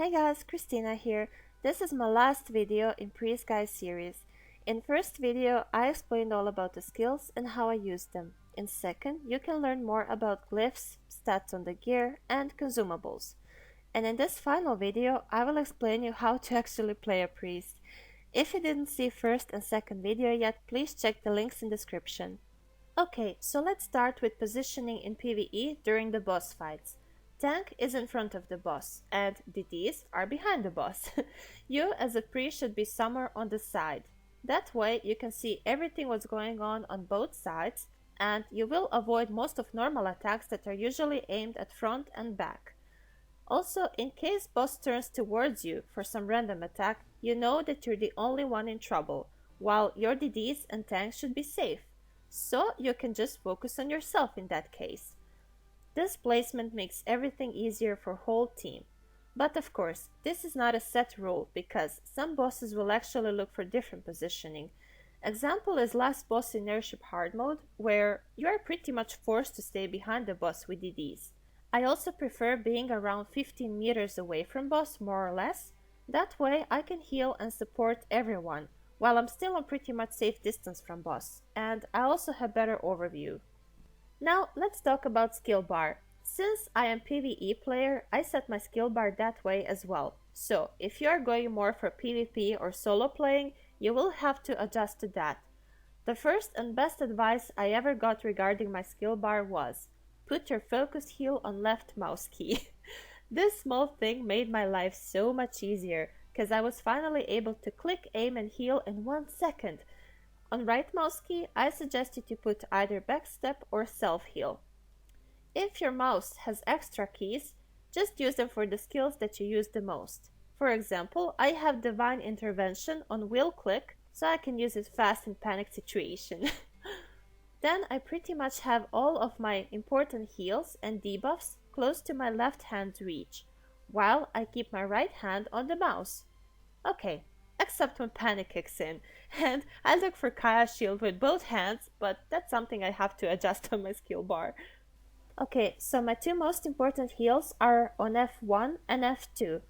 Hey guys, Christina here. This is my last video in Priest Guys series. In first video, I explained all about the skills and how I use them. In second, you can learn more about glyphs, stats on the gear, and consumables. And in this final video, I will explain you how to actually play a priest. If you didn't see first and second video yet, please check the links in description. Okay, so let's start with positioning in PvE during the boss fights. Tank is in front of the boss, and DDs are behind the boss. You as a priest should be somewhere on the side. That way you can see everything what's going on both sides, and you will avoid most of normal attacks that are usually aimed at front and back. Also, in case boss turns towards you for some random attack, you know that you're the only one in trouble, while your DDs and tanks should be safe. So you can just focus on yourself in that case. This placement makes everything easier for whole team. But of course, this is not a set rule because some bosses will actually look for different positioning. Example is last boss in Airship Hard mode, where you are pretty much forced to stay behind the boss with DDs. I also prefer being around 15 meters away from boss more or less. That way I can heal and support everyone, while I'm still on pretty much safe distance from boss, and I also have better overview. Now let's talk about skill bar. Since I am PvE player, I set my skill bar that way as well. So if you are going more for PvP or solo playing, you will have to adjust to that. The first and best advice I ever got regarding my skill bar was, put your focused heal on left mouse key. This small thing made my life so much easier, because I was finally able to click, aim and heal in 1 second. On right mouse key, I suggest you to put either backstep or self heal. If your mouse has extra keys, just use them for the skills that you use the most. For example, I have Divine Intervention on wheel click, so I can use it fast in panic situation. Then I pretty much have all of my important heals and debuffs close to my left hand's reach, while I keep my right hand on the mouse. Okay, except when panic kicks in, and I look for Kaya shield with both hands, but that's something I have to adjust on my skill bar. Okay, so my two most important heals are on F1 and F2.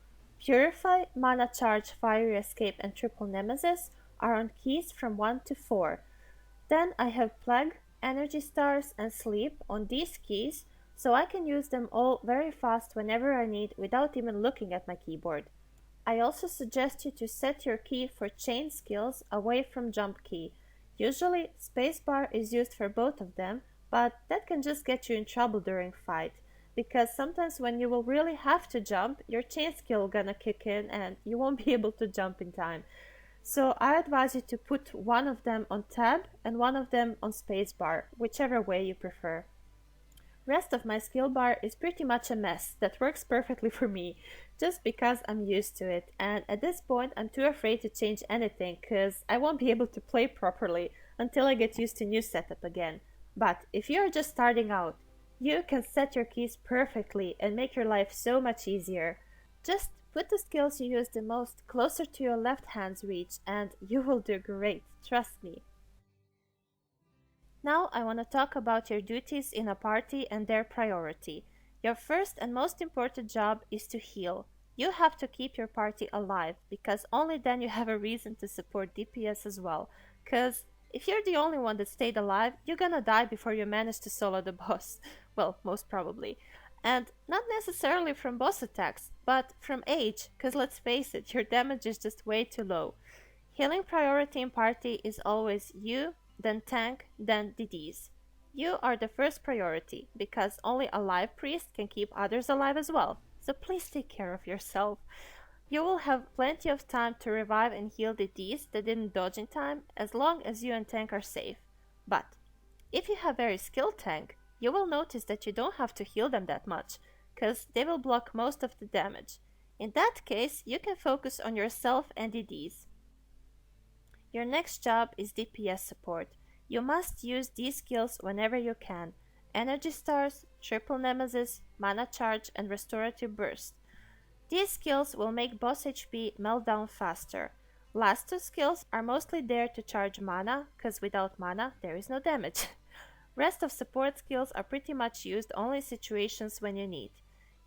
Purify, Mana Charge, Fiery Escape and Triple Nemesis are on keys from 1 to 4. Then I have Plague, Energy Stars and Sleep on these keys, so I can use them all very fast whenever I need without even looking at my keyboard. I also suggest you to set your key for chain skills away from jump key. Usually spacebar is used for both of them, but that can just get you in trouble during fight, because sometimes when you will really have to jump, your chain skill gonna kick in and you won't be able to jump in time. So I advise you to put one of them on tab and one of them on spacebar, whichever way you prefer. Rest of my skill bar is pretty much a mess that works perfectly for me, just because I'm used to it, and at this point I'm too afraid to change anything cause I won't be able to play properly until I get used to new setup again. But if you are just starting out, you can set your keys perfectly and make your life so much easier. Just put the skills you use the most closer to your left hand's reach and you will do great, trust me. Now I want to talk about your duties in a party and their priority. Your first and most important job is to heal. You have to keep your party alive because only then you have a reason to support DPS as well. Cause if you're the only one that stayed alive, you're gonna die before you manage to solo the boss. Well, most probably. And not necessarily from boss attacks, but from age, cause let's face it, your damage is just way too low. Healing priority in party is always you, then tank, then DDs. You are the first priority, because only a live priest can keep others alive as well, so please take care of yourself. You will have plenty of time to revive and heal DDs that didn't dodge in time, as long as you and tank are safe. But, if you have very skilled tank, you will notice that you don't have to heal them that much, cause they will block most of the damage. In that case, you can focus on yourself and DDs. Your next job is DPS support. You must use these skills whenever you can. Energy Stars, Triple Nemesis, Mana Charge and Restorative Burst. These skills will make boss HP melt down faster. Last two skills are mostly there to charge mana, cause without mana there is no damage. Rest of support skills are pretty much used only in situations when you need.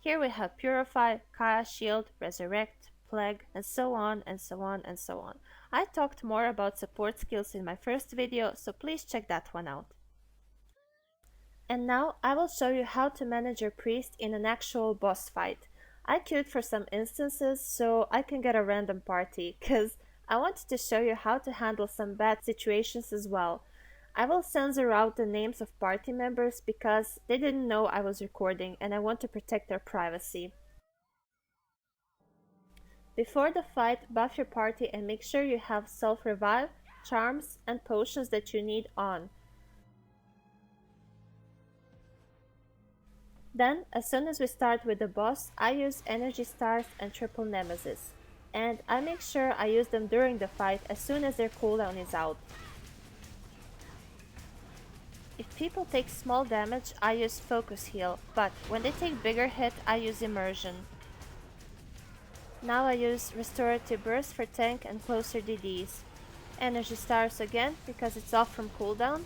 Here we have Purify, Kaya Shield, Resurrect, Plague, and so on and so on and so on. I talked more about support skills in my first video, so please check that one out. And now I will show you how to manage your priest in an actual boss fight. I queued for some instances so I can get a random party, cause I wanted to show you how to handle some bad situations as well. I will censor out the names of party members because they didn't know I was recording and I want to protect their privacy. Before the fight, buff your party and make sure you have self-revive, charms, and potions that you need on. Then, as soon as we start with the boss, I use energy stars and triple nemesis. And I make sure I use them during the fight as soon as their cooldown is out. If people take small damage, I use focus heal, but when they take bigger hit, I use immersion. Now I use restorative burst for tank and closer DDs. Energy stars again because it's off from cooldown.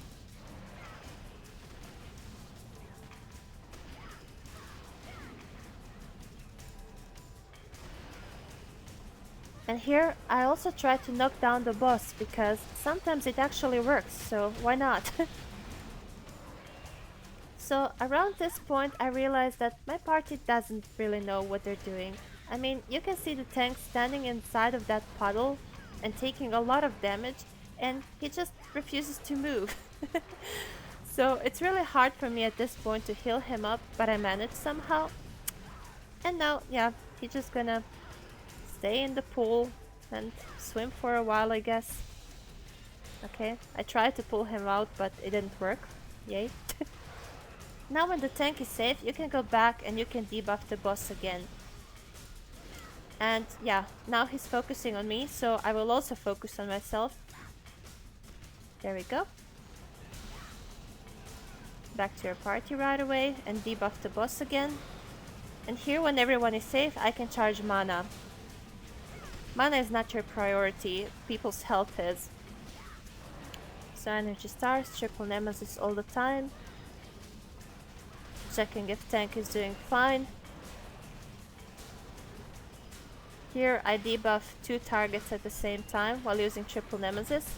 And here I also try to knock down the boss because sometimes it actually works, so why not? So around this point I realized that my party doesn't really know what they're doing. I mean, you can see the tank standing inside of that puddle and taking a lot of damage, and he just refuses to move. So it's really hard for me at this point to heal him up, but I managed somehow. And now, yeah, he's just gonna stay in the pool and swim for a while, I guess. Okay, I tried to pull him out, but it didn't work. Yay. Now when the tank is safe, you can go back and you can debuff the boss again. And yeah, now he's focusing on me, so I will also focus on myself. There we go. Back to your party right away and debuff the boss again. And here, when everyone is safe, I can charge mana. Mana is not your priority, people's health is. So energy stars, triple nemesis all the time. Checking if tank is doing fine. Here I debuff 2 targets at the same time while using triple nemesis.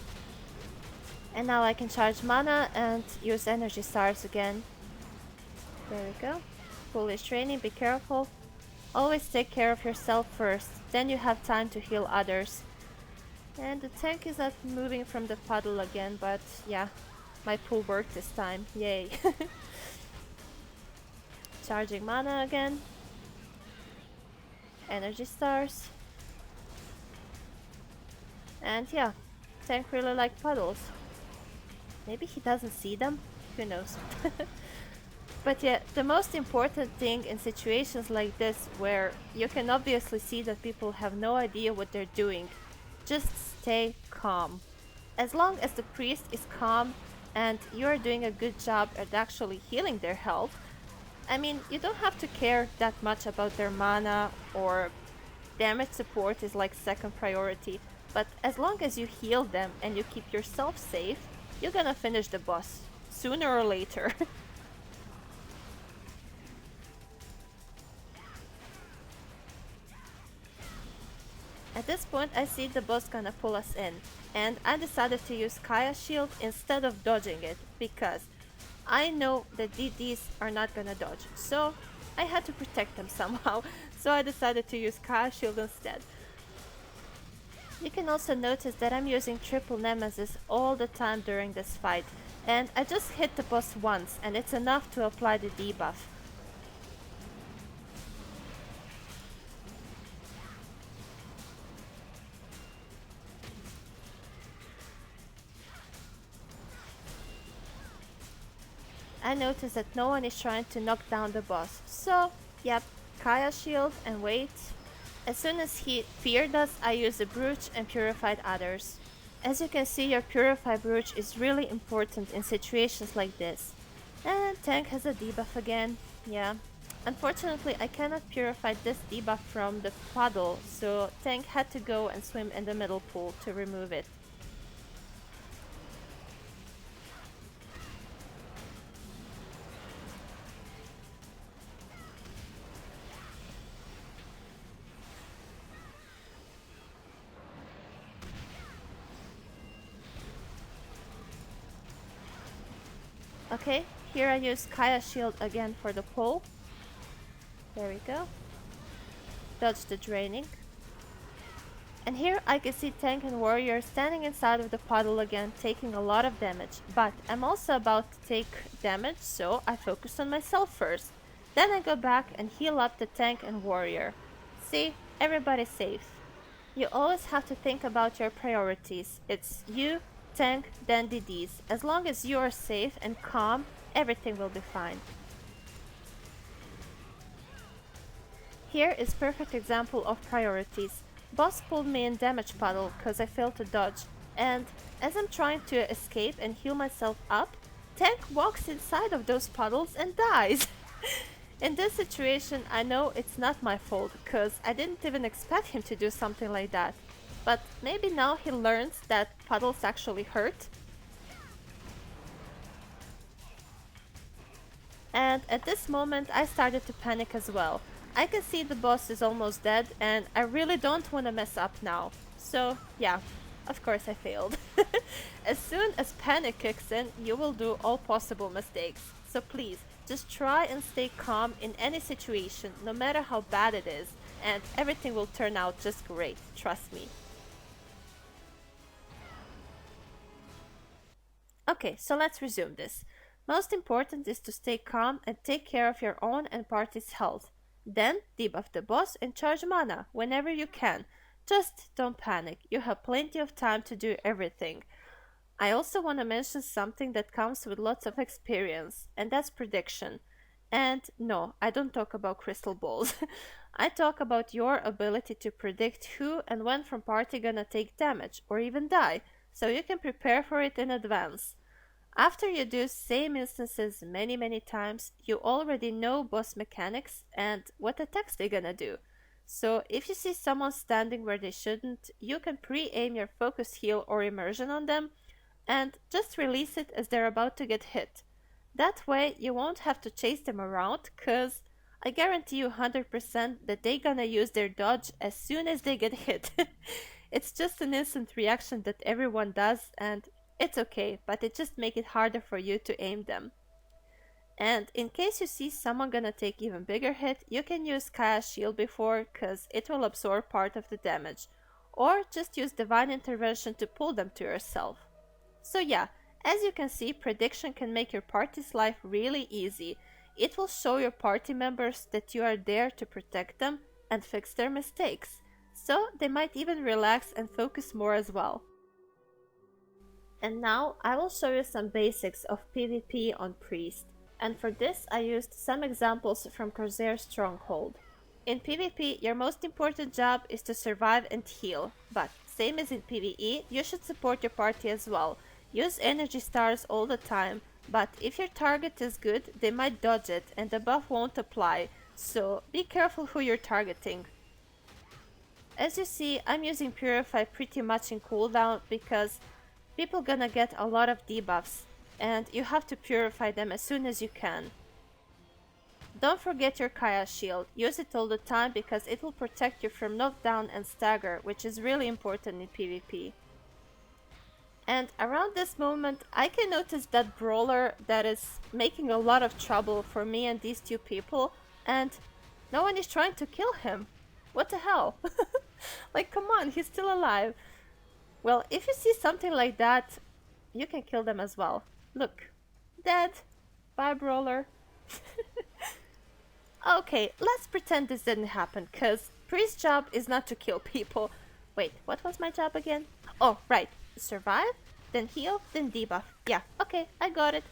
And now I can charge mana and use energy stars again. There we go. Foolish training, be careful. Always take care of yourself first, then you have time to heal others. And the tank is not moving from the puddle again, but yeah, my pool worked this time, yay. Charging mana again. Energy stars. And yeah, tank really like puddles. Maybe he doesn't see them? Who knows? But yeah, the most important thing in situations like this, where you can obviously see that people have no idea what they're doing, just stay calm. As long as the priest is calm and you're doing a good job at actually healing their health, I mean, you don't have to care that much about their mana, or damage support is like second priority, but as long as you heal them and you keep yourself safe, you're gonna finish the boss, sooner or later. At this point I see the boss gonna pull us in, and I decided to use Kaya Shield instead of dodging it, because I know that DDs are not gonna dodge, so I had to protect them somehow, so I decided to use Kaya Shield instead. You can also notice that I'm using triple nemesis all the time during this fight, and I just hit the boss once and it's enough to apply the debuff. I notice that no one is trying to knock down the boss, so yep, Kaya Shield and wait. As soon as he feared us, I used the brooch and purified others. As you can see, your purified brooch is really important in situations like this. And tank has a debuff again, yeah. Unfortunately, I cannot purify this debuff from the puddle, so tank had to go and swim in the middle pool to remove it. Okay, here I use Kaya Shield again for the pull. There we go. Dodge the draining. And here I can see Tank and Warrior standing inside of the puddle again, taking a lot of damage. But I'm also about to take damage, so I focus on myself first. Then I go back and heal up the Tank and Warrior. See, everybody's safe. You always have to think about your priorities. It's you, Tank, then DDs. As long as you are safe and calm, everything will be fine. Here is perfect example of priorities. Boss pulled me in damage puddle cause I failed to dodge, and as I'm trying to escape and heal myself up, Tank walks inside of those puddles and dies. In this situation, I know it's not my fault cause I didn't even expect him to do something like that. But maybe now he learns that puddles actually hurt. And at this moment I started to panic as well. I can see the boss is almost dead and I really don't want to mess up now. So yeah, of course I failed. As soon as panic kicks in, you will do all possible mistakes. So please, just try and stay calm in any situation, no matter how bad it is, and everything will turn out just great, trust me. Okay, so let's resume this. Most important is to stay calm and take care of your own and party's health. Then debuff the boss and charge mana whenever you can. Just don't panic, you have plenty of time to do everything. I also want to mention something that comes with lots of experience, and that's prediction. And no, I don't talk about crystal balls. I talk about your ability to predict who and when from party gonna take damage or even die, so you can prepare for it in advance. After you do same instances many times, you already know boss mechanics and what attacks they're gonna do. So if you see someone standing where they shouldn't, you can pre-aim your focus heal or immersion on them and just release it as they're about to get hit. That way you won't have to chase them around cause I guarantee you 100% that they're gonna use their dodge as soon as they get hit. It's just an instant reaction that everyone does and it's okay, but it just makes it harder for you to aim them. And in case you see someone gonna take even bigger hit, you can use Kaya's shield before, cause it will absorb part of the damage. Or just use Divine Intervention to pull them to yourself. So yeah, as you can see, prediction can make your party's life really easy. It will show your party members that you are there to protect them and fix their mistakes. So they might even relax and focus more as well. And now I will show you some basics of PvP on Priest. And for this I used some examples from Corsair Stronghold. In PvP, your most important job is to survive and heal, but same as in PvE, you should support your party as well. Use energy stars all the time, but if your target is good, they might dodge it and the buff won't apply, so be careful who you're targeting. As you see, I'm using Purify pretty much in cooldown because people gonna get a lot of debuffs and you have to purify them as soon as you can. Don't forget your Kaya shield, use it all the time because it will protect you from knockdown and stagger, which is really important in PvP. And around this moment I can notice that brawler that is making a lot of trouble for me and these two people, and no one is trying to kill him. What the hell? Like, come on, he's still alive. Well, if you see something like that, you can kill them as well. Look, dead. Bye, brawler. Okay, let's pretend this didn't happen, cause Priest's job is not to kill people. Wait, what was my job again? Oh, right. Survive, then heal, then debuff. Yeah, okay, I got it.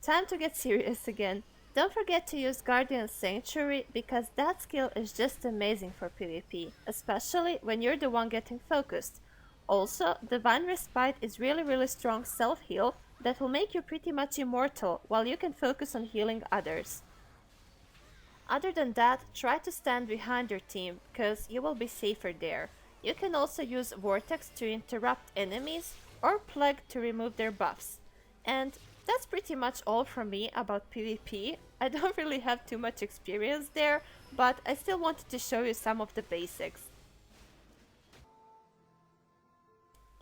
Time to get serious again. Don't forget to use Guardian Sanctuary because that skill is just amazing for PvP, especially when you're the one getting focused. Also, Divine Respite is really strong self-heal that will make you pretty much immortal while you can focus on healing others. Other than that, try to stand behind your team, cause you will be safer there. You can also use Vortex to interrupt enemies, or Plague to remove their buffs. And that's pretty much all from me about PvP. I don't really have too much experience there, but I still wanted to show you some of the basics.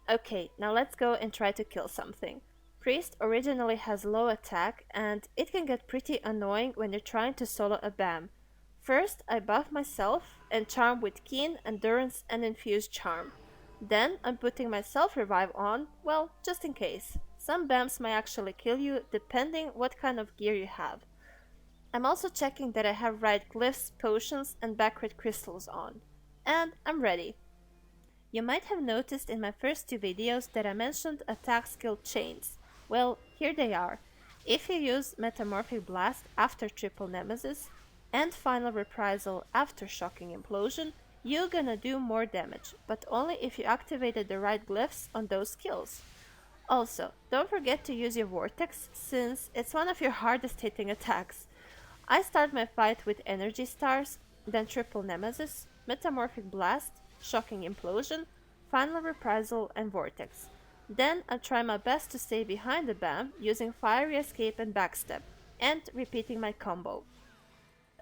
Okay, now let's go and try to kill something. Priest originally has low attack, and it can get pretty annoying when you're trying to solo a BAM. First, I buff myself and charm with Keen, Endurance, and Infused Charm. Then, I'm putting my self-revive on, well, just in case. Some BAMs might actually kill you, depending what kind of gear you have. I'm also checking that I have right glyphs, potions, and backward crystals on. And I'm ready. You might have noticed in my first two videos that I mentioned attack skill chains. Well, here they are. If you use Metamorphic Blast after Triple Nemesis and Final Reprisal after Shocking Implosion, you're gonna do more damage, but only if you activated the right glyphs on those skills. Also, don't forget to use your Vortex, since it's one of your hardest hitting attacks. I start my fight with Energy Stars, then Triple Nemesis, Metamorphic Blast, Shocking Implosion, Final Reprisal, and Vortex. Then I try my best to stay behind the BAM using Fiery Escape and Backstep, and repeating my combo.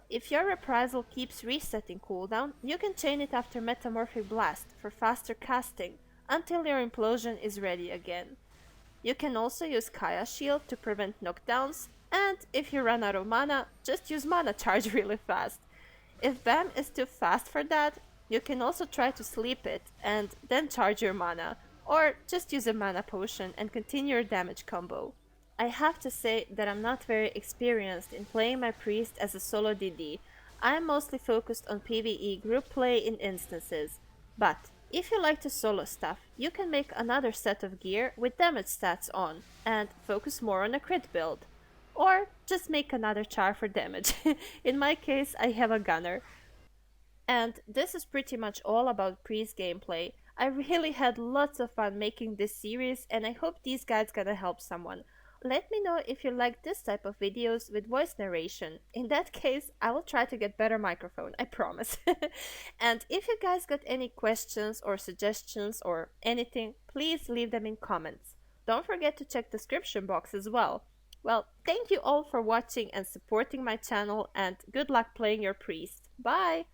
If your Reprisal keeps resetting cooldown, you can chain it after Metamorphic Blast for faster casting until your Implosion is ready again. You can also use Kaya Shield to prevent knockdowns, and if you run out of mana, just use Mana Charge really fast. If BAM is too fast for that, you can also try to sleep it and then charge your mana, or just use a mana potion and continue your damage combo. I have to say that I'm not very experienced in playing my priest as a solo DD. I am mostly focused on PvE group play in instances, but if you like to solo stuff, you can make another set of gear with damage stats on and focus more on a crit build. Or just make another char for damage. In my case, I have a gunner. And this is pretty much all about Priest gameplay. I really had lots of fun making this series, and I hope these guides gonna help someone. Let me know if you like this type of videos with voice narration. In that case, I will try to get better microphone, I promise. And if you guys got any questions or suggestions or anything, please leave them in comments. Don't forget to check the description box as well. Well, thank you all for watching and supporting my channel, and good luck playing your priest. Bye!